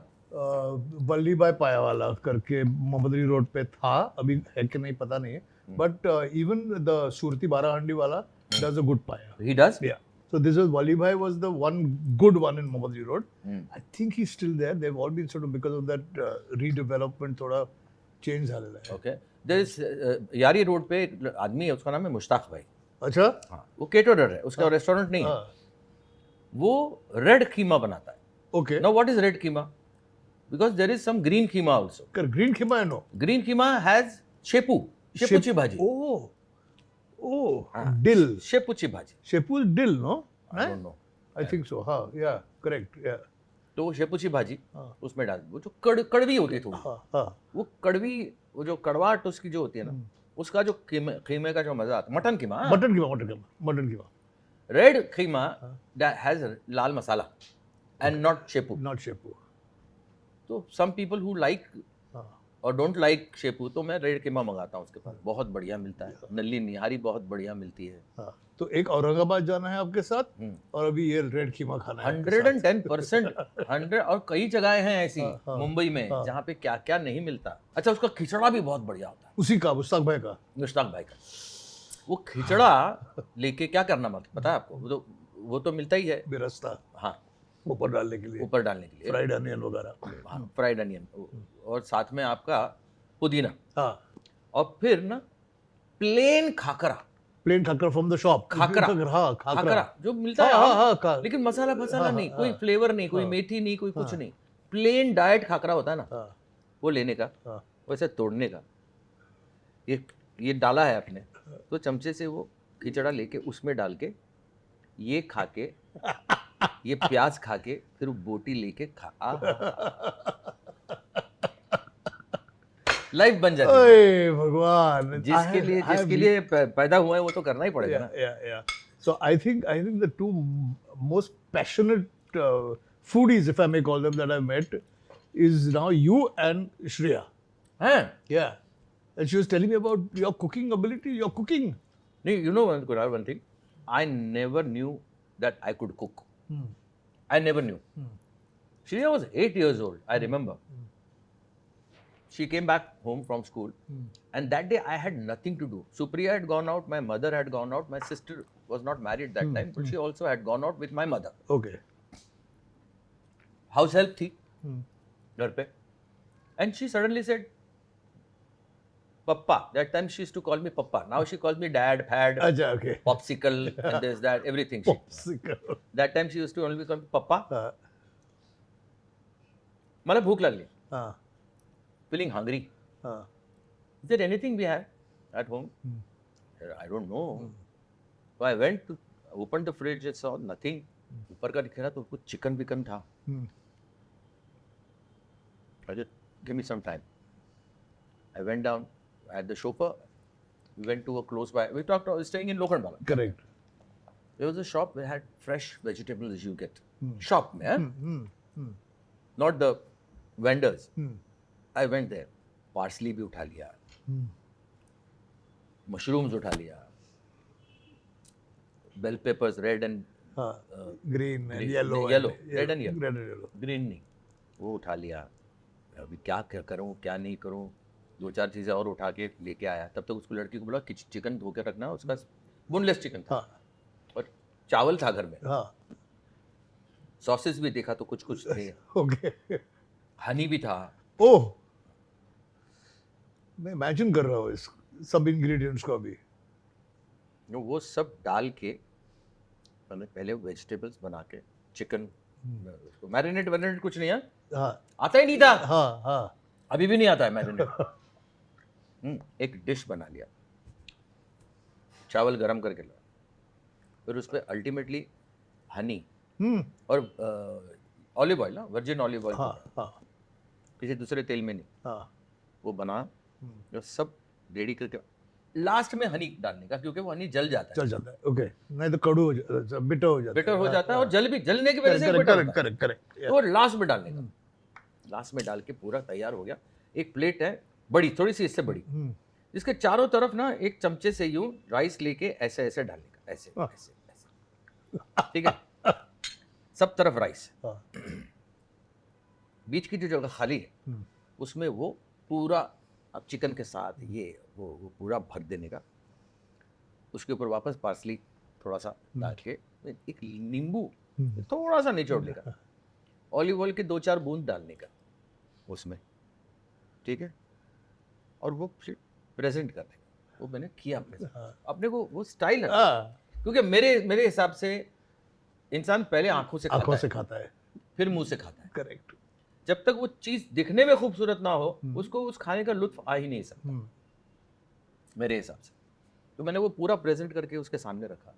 वल्ली भाई पाया वाला करके मोहम्मदरी रोड पे था, अभी है कि नहीं पता नहीं. But even the Surti Barahandi wala does a good paya. He does? Yeah. So this was Wali Bhai was the one good one in Mohammadi Road. I think he's still there. They've all been sort of because of that redevelopment थोड़ा change झालेला है. Okay. There is यारी road पे एक आदमी है, उसका नाम है मुश्ताक भाई. अच्छा. हाँ, वो केटरर है, उसका रेस्टोरेंट नहीं है. वो रेड कीमा बनाता है. Okay. Now what is red keema? Because there is some green keema also. Green keema I know. Green keema has shepu. शेपूची भाजी. Dill. शेपूची भाजी. शेपू is dill, no? I don't know. I think so. हाँ, yeah, correct, yeah. तो वो शेपूची भाजी उसमें डाल, वो जो कड़वी होती है थोड़ी, वो कड़वी, वो जो कड़वाहट उसकी जो होती है ना, उसका जो कीमे का जो मजा आता है. Mutton keema. Red keema has Lal masala and not शेपू. तो सम पीपल हु लाइक और डोंट लाइक शेपू, तो मैं रेड कीमा मंगाता हूँ उसके पास. बहुत बढ़िया मिलता है. नल्ली निहारी बहुत बढ़िया मिलती है. तो एक औरंगाबाद जाना है आपके साथ और अभी ये रेड कीमा खाना है. 110%. 100 और कई जगहें हैं ऐसी मुंबई में जहाँ पे क्या क्या नहीं मिलता. अच्छा, उसका खिचड़ा भी बहुत बढ़िया होता है. उसी का मुश्ताक भाई का वो खिचड़ा लेके क्या करना पता है आपको? वो तो मिलता ही है बेरस्ता. हाँ, ऊपर डालने के लिए फ्राइड अनियन वगैरह. हाँ, फ्राइड अनियन और साथ में आपका पुदीना. और फिर ना plain khakhra. Plain khakhra from the shop. Khakhra. हाँ, खाकरा जो मिलता है. हाँ, लेकिन मसाला फसाला नहीं, कोई फ्लेवर नहीं, कोई मेथी नहीं, कोई कुछ नहीं. प्लेन डाइट खाकरा होता है ना, वो लेने का, वैसे तोड़ने का. ये डाला है आपने, तो चमचे से वो खिचड़ा लेके उसमें डाल के, ये खा के, ये प्याज खा के, फिर वो बोटी लेके खा. लाइफ बन जाती है. ओए भगवान. जिसके लिए पैदा हुआ है वो तो करना ही पड़ेगा ना. Yeah. So I think the two most passionate foodies, if I may call them, that I've met is now you and Shreya. हाँ. Yeah. And she was telling me about your cooking ability, your cooking. You know one thing, I never knew that I could cook. I never knew. Shreya was 8 years old, I remember. She came back home from school, and that day I had nothing to do. Supriya had gone out, my mother had gone out, my sister was not married that time, but she also had gone out with my mother. Okay. House help थी घर पे, and she suddenly said, Papa. That time she used to call me Papa. Now she calls me Dad, Pad, Acha, okay. Popsicle, and this, that, everything. Popsicle. That time she used to only call me Papa. मतलब भूख लग ली. Feeling hungry. Is there anything we have at home? I don't know. So I went to open the fridge and saw nothing. ऊपर का दिख रहा तो कुछ chicken विकन था. I just give me some time. I went down. I had the chauffeur. We went to a close by. We talked. Staying in Lokhandwala. Correct. There was a shop where had fresh vegetables you get. Shop, man. Not the vendors. I went there. Parsley भी उठा लिया. Mushrooms उठा लिया. Bell peppers, red and green and yellow. Red and yellow. Green नहीं. वो उठा लिया. अभी क्या करूँ, क्या नहीं करूँ. 2-4 चीज़ें और उठा के लेके आया. तब तक उसको लड़की को बोला कि चिकन धो के रखना. उसका बोनलेस चिकन था. और चावल था घर में. सॉसेस भी देखा तो कुछ थे. ओके. हनी भी था. ओह, मैं इमेजिन कर रहा हूँ इस सब इंग्रेडिएंट्स को अभी. वो सब डाल के मैंने पहले वेजिटेबल्स बना के चिकन उसको मैरिनेट कुछ नहीं है. आता ही नहीं था. अभी भी नहीं आता है मैरिनेट. एक डिश बना लिया. चावल गरम करके लाया. फिर उस पर अल्टीमेटली हनी और olive oil, virgin olive oil, किसी दूसरे तेल में नहीं. वो बना जो सब रेडी करके लास्ट में हनी डालने का, क्योंकि वो हनी जल जाता है. ओके. नहीं तो कड़ू हो जाता है, बिटर हो जाता है और जलने की वजह से करेक्ट. तो लास्ट में डालने का. लास्ट में डाल के पूरा तैयार हो गया. एक प्लेट है बड़ी, थोड़ी सी इससे बड़ी, जिसके चारों तरफ ना एक चमचे से यूं राइस लेके ऐसे ऐसे डालने का. ऐसे. ठीक है. सब तरफ राइस. बीच की जो जगह खाली है उसमें वो पूरा अब चिकन के साथ ये वो पूरा भर देने का. उसके ऊपर वापस पार्सली थोड़ा सा डाल के, एक नींबू थोड़ा सा निचोड़ लेगा. ऑलिव ऑयल के 2-4 बूंद डालने का उसमें. ठीक है. और वो फिर प्रेजेंट करने का. वो मैंने किया अपने को. वो स्टाइल है. क्योंकि मेरे हिसाब से इंसान पहले आंखों से खाता है, फिर मुंह से खाता है. करेक्ट. जब तक वो चीज दिखने में खूबसूरत ना हो उसको उस खाने का लुत्फ आ ही नहीं सकता मेरे हिसाब से. तो मैंने वो पूरा प्रेजेंट करके उसके सामने रखा.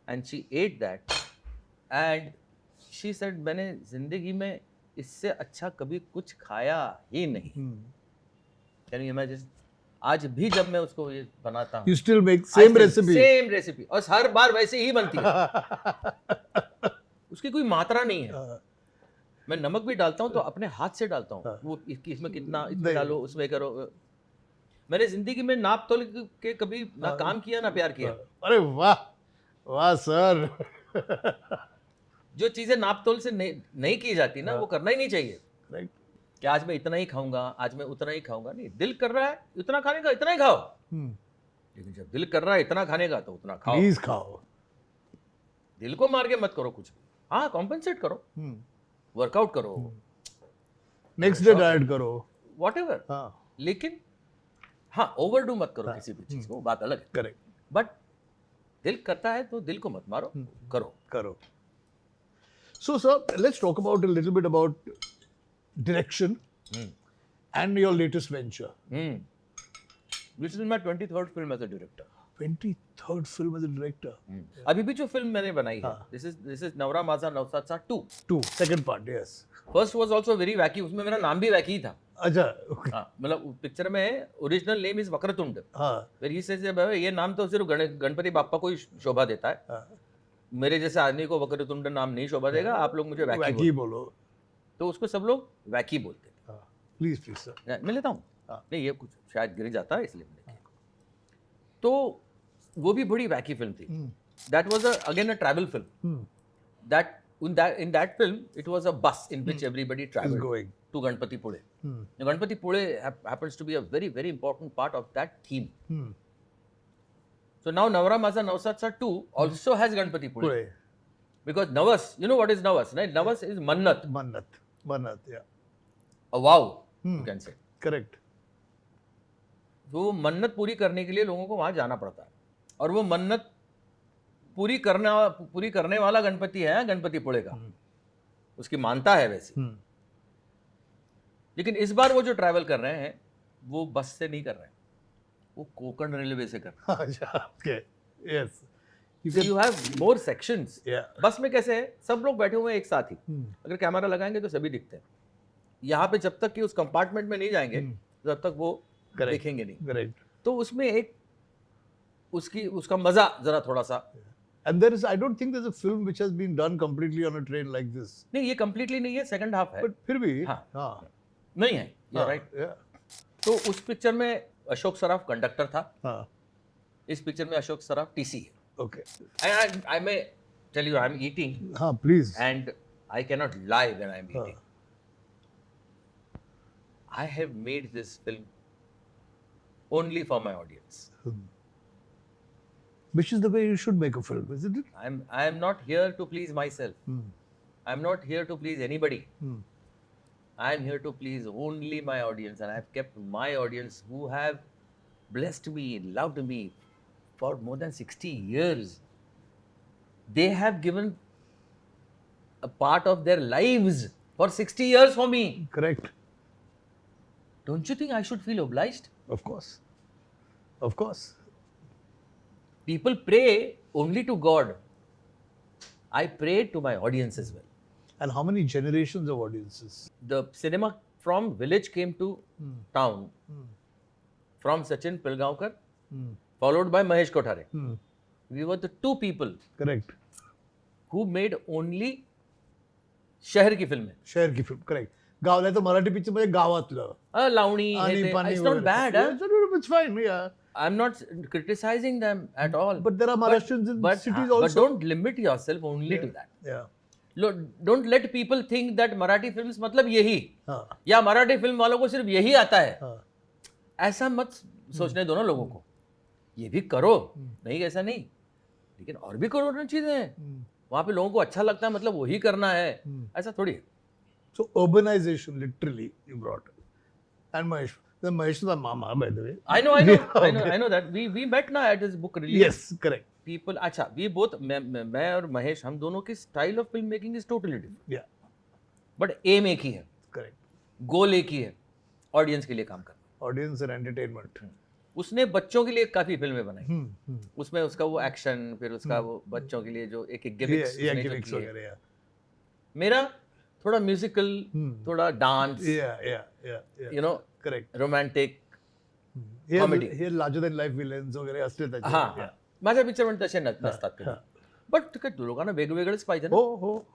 And she at that and she said मैंने जिंदगी में इससे अच्छा कभी कुछ खाया ही नहीं. Can you imagine? आज भी जब मैं उसको ये बनाता हूँ, you still make same recipe और हर बार वैसे ही बनती है. उसकी कोई मात्रा नहीं है. मैं नमक भी डालता हूँ तो अपने हाथ से डालता हूँ. वो इसमें कितना डालो, उसमें करो. मैंने जिंदगी में नाप तोल के कभी ना काम किया ना प्यार किया. अरे वाह सर. जो चीजें नाप तोल से नहीं की जाती ना, वो करना ही नहीं चाहिए. कि आज मैं इतना ही खाऊंगा, आज मैं उतना ही खाऊंगा. नहीं, दिल कर रहा है इतना खाने का, इतना ही खाओ. लेकिन जब दिल कर रहा है इतना खाने का तो उतना खाओ. प्लीज खाओ. दिल को मार के मत करो कुछ. हाँ, कॉम्पेंसेट करो, वर्कआउट करो, नेक्स्ट डे डाइट करो, व्हाटएवर. लेकिन हाँ, ओवरडू मत करो किसी भी चीज को. बात अलग है. करेक्ट. बट दिल करता है तो दिल को मत मारो, करो. So, sir, let's talk about a little bit about direction and your latest venture. This is my 23rd film as a director. 23rd film as a director. अभी भी जो फिल्म मैंने बनाई है, this is नवरा माझा नवसाचा 2. 2, second part, yes. First was also very wacky. उसमें मेरा नाम भी wacky था. अच्छा, okay. हाँ, मतलब पिक्चर में ओरिजिनल नेम इज वक्रतुंड. फिर ही से ये नाम तो सिर्फ गणपति बाप्पा को ही शोभा देता है. मेरे जैसे आदमी को वक्रतुंड नाम नहीं शोभा देगा. आप लोग मुझे वैकी बोलो. तो उसको सब लोग वैकी बोलते हैं. प्लीज प्लीज सर, मैं लेता हूँ. नहीं, ये कुछ शायद गिर जाता है इसलिए मैंने किया. तो वो भी बड़ी वैकी फिल्म थी. That was again a travel film. That in that film it was a bus in which everybody traveled going to Ganpatipule. Ganpatipule happens to be a very, very important part of that theme. So now Navara Maza Navsatsa 2 also has Ganpatipule. Because Navas, you know what is Navas, right? Navas is Mannat. Mannat, yeah. A vow, you can say. Correct. तो मन्नत पूरी करने के लिए लोगों को वहां जाना पड़ता है. और वो मन्नत पूरी करने वाला गणपति है गणपतिपुळे का. उसकी मानता है वैसी. लेकिन इस बार वो जो ट्रैवल कर रहे हैं वो बस से नहीं कर रहे हैं, वो कोंकण रेलवे से कर रहे हैं. Okay. Yes. You have more sections. Yeah. बस में कैसे है, सब लोग बैठे हुए हैं एक साथ ही. अगर कैमरा लगाएंगे तो सभी दिखते हैं. यहाँ पे जब तक कि उस कंपार्टमेंट में नहीं जाएंगे तब तक वो दिखेंगे नहीं. Correct. तो उसमें एक उसका मजा जरा थोड़ा सा. And there is, I don't think there's a film which has been done completely on a train like this. नहीं, ये completely नहीं है, second half है. But फिर भी, हाँ, नहीं है, you're right. तो उस पिक्चर में अशोक सराफ कंडक्टर था. इस पिक्चर में अशोक सराफ टीसी है. Okay. And I may tell you, I'm eating. हाँ, please. And I cannot lie when I'm eating. I have made this film only for my audience. Which is the way you should make a film, isn't it? I am not here to please myself. I am not here to please anybody. I am here to please only my audience, and I have kept my audience who have blessed me, loved me for more than 60 years. They have given a part of their lives for 60 years for me. Correct. Don't you think I should feel obliged? Of course. Of course. People pray only to God. I pray to my audience as well. And how many generations of audiences? The cinema from village came to town. From Sachin Pilgaonkar, followed by Mahesh Kothare. We were the two people. Correct. Who made only शहर की फिल्में. शहर की film, correct. गाव नाही तर Marathi picture म्हणजे गावातलं. लावणी, it's not bad. It's fine, yeah. I'm not criticizing them at all. But there are Maharashtrians in cities also. But don't limit yourself only to that. Yeah. Don't let people think that Marathi films मतलब यही, या Marathi film वालों को सिर्फ यही आता है. ऐसा मत सोचने दो ना लोगों को. ये भी करो, नहीं ऐसा नहीं, लेकिन और भी करो ना चीजें. वहाँ पे लोगों को अच्छा लगता है मतलब वही करना है, ऐसा थोड़ी है. So urbanization, literally, you brought. And Mahesh is my mama, by the way. I know that. We met ना at his book release. Yes, correct. People, अच्छा, we both, मैं और महेश, हम दोनों की style of film making is totally different. Yeah. But aim एक ही है. Correct. Goal एक ही है, audience के लिए काम करना. Audience and entertainment. उसने बच्चों के लिए काफी फिल्में बनाई. उसमें उसका वो एक्शन, फिर उसका वो बच्चों के लिए जो एक गिमिक्स वगैरह. मेरा थोड़ा म्यूजिकल, थोड़ा dance, you know, correct, romantic, comedy. Here larger than life villains वगैरे असले त्याचे. हां, माझ्या पिक्चर मध्ये तसे नसतात कधी. बट लोकांना वेगवेगळेच पाहिजे ना. हो.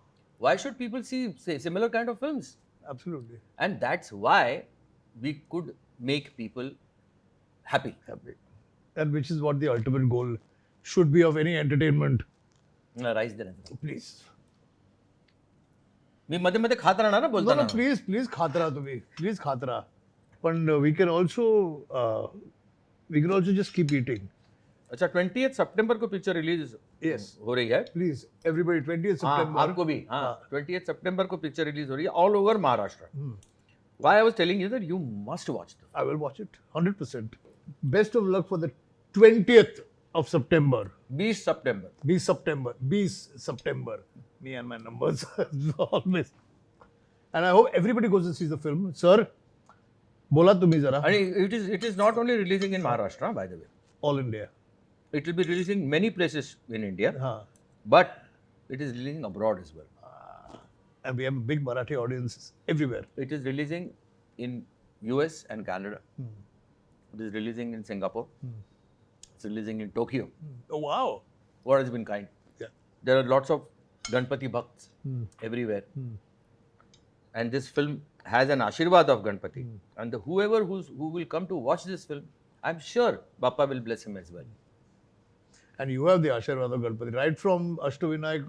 Why should people see similar kind of films? Absolutely. And that's why we could make people happy. And which is what the ultimate goal should be of any entertainment. Rice दे ना. Please. मी मध्ये मध्ये खात राहणार ना बोलताना. No, please खात राहा तुम्ही. Please खात राहा. पण we can also just keep eating. अच्छा, 20th सितंबर को पिक्चर रिलीज हो रही है. Please, everybody, 20th September. आपको भी. 20th सितंबर को पिक्चर रिलीज हो रही है all over Maharashtra. Why I was telling you that you must watch it. I will watch it 100%. Best of luck for the 20th of September. 20 September 20 September. Me and my numbers always. And I hope everybody goes and sees the film. Sir, bola tumi zara. And it is not only releasing in Maharashtra, by the way. All India. It will be releasing many places in India, but it is releasing abroad as well. And we have a big Marathi audience everywhere. It is releasing in US and Canada. It is releasing in Singapore. It's releasing in Tokyo. Oh, wow. God has been kind. Yeah. There are lots of Ganpati Bhakts everywhere. And this film has an Ashirwad of Ganpati. And whoever who will come to watch this film, I'm sure Bappa will bless him as well. And you have the Ashirwad of Ganpati, right from Ashtavinayak,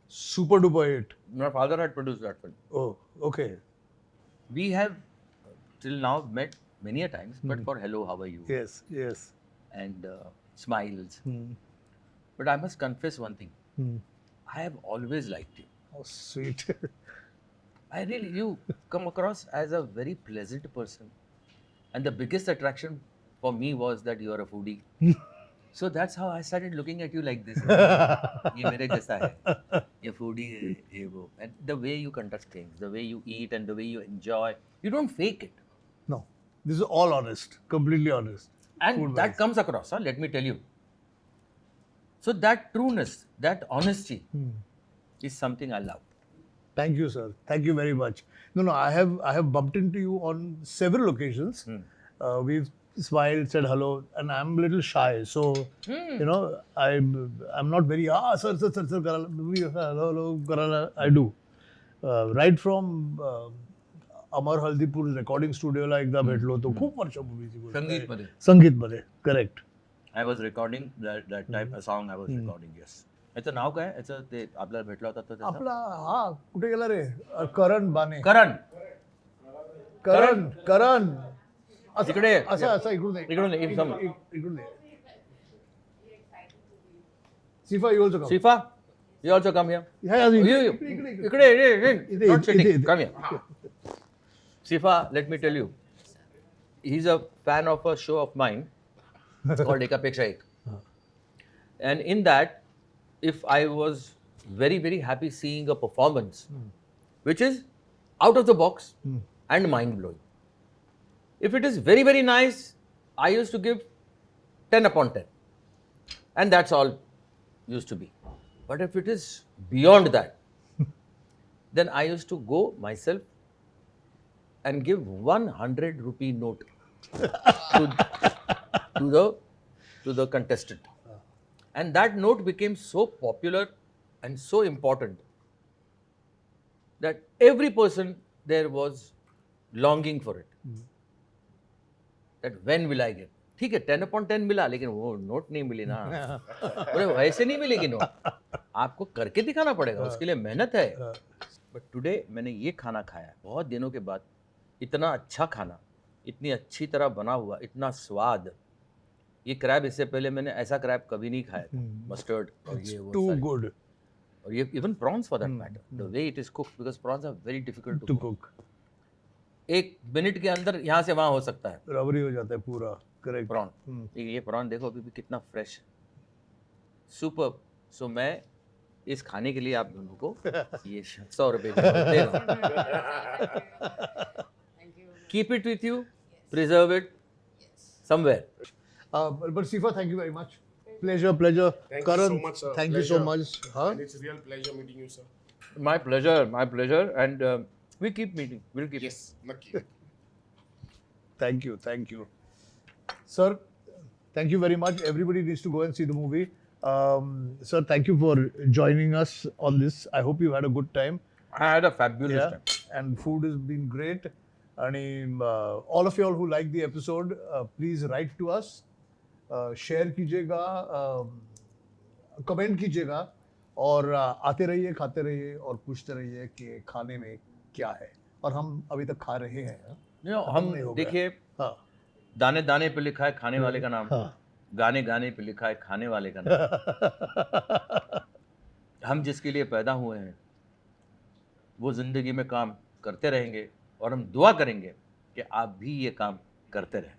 super duper hit. My father had produced that film. Oh, okay. We have till now met many a times, but for hello, how are you? Yes, yes. And smiles. But I must confess one thing. I have always liked you. Oh, sweet. You come across as a very pleasant person. And the biggest attraction for me was that you are a foodie. So that's how I started looking at you like this. ये मेरे जैसा है, ये foodie है, ये वो. And the way you conduct things, the way you eat and the way you enjoy, you don't fake it. No, this is all honest, completely honest. And that comes across, let me tell you. So that trueness, that honesty is something I love. Thank you, sir. Thank you very much. No, I have bumped into you on several occasions. We've smiled, said hello, and I'm a little shy. So, you know, I'm not very, sir, hello, I do. Right from Amar Haldipur recording स्टुडिओला एकदा भेटलो होतो खूप वर्षापूर्वी संगीतमध्ये correct I was recording that type a song I was recording yes याचं नाव काय याचं ते आपल्याला भेटला होता तो आपला कुठे गेला रे करण बाने करण तिकडे असं इकडून Sifa you also come Sifa you also come here come here Sifa, let me tell you, he's a fan of a show of mine called Ekapeksha Ek. And in that, if I was very, very happy seeing a performance, which is out of the box and mind-blowing. If it is very, very nice, I used to give 10 upon 10. And that's all used to be. But if it is beyond that, then I used to go myself and give 100 rupee note to the contestant. And that note became so popular and so important that every person there was longing for it. That when will I get? ठीक है 10 upon 10 मिला लेकिन वो note नहीं मिली ना बोले वैसे नहीं मिलेगी नोट आपको करके दिखाना पड़ेगा उसके लिए मेहनत है बट टुडे मैंने ये खाना खाया बहुत दिनों के बाद इतना अच्छा खाना इतनी अच्छी तरह बना हुआ इतना स्वाद ये क्रैब इससे पहले मैंने ऐसा क्रैब कभी नहीं खाया था मस्टर्ड और ये वो टू गुड और ये even prawns for that matter the way it is cooked because prawns are very difficult to cook 1 minute के अंदर यहाँ से वहाँ हो सकता है रबरी हो जाता है पूरा करेक्ट प्रॉन ये प्रॉन देखो अभी भी कितना फ्रेश सुपर सो मैं इस खाने के लिए आप दोनों को ये 100 रुपए दे रहा हूँ keep it with you preserve it somewhere but Sifa, thank you very much. Pleasure. Thank Karan, you so much, sir. thank you Pleasure. so much. And it's a real pleasure meeting you, sir. my pleasure and we keep meeting we'll keep Yes, Nakki. Thank you. Sir, thank you very much. Everybody needs to go and see the movie. Sir, thank you for joining us on this. I hope you had a good time. I had a fabulous time. And food has been great. And all of you all who liked the episode, please write to us. Share कीजिएगा, comment कीजिएगा और आते रहिए, खाते रहिए और पूछते रहिए कि खाने में क्या है और हम अभी तक खा रहे हैं। हम देखिए दाने दाने पे लिखा है खाने वाले का नाम, गाने गाने पे लिखा है खाने वाले का नाम। हम जिसके लिए पैदा हुए हैं वो जिंदगी में काम करते रहेंगे और हम दुआ करेंगे कि आप भी ये काम करते रहें।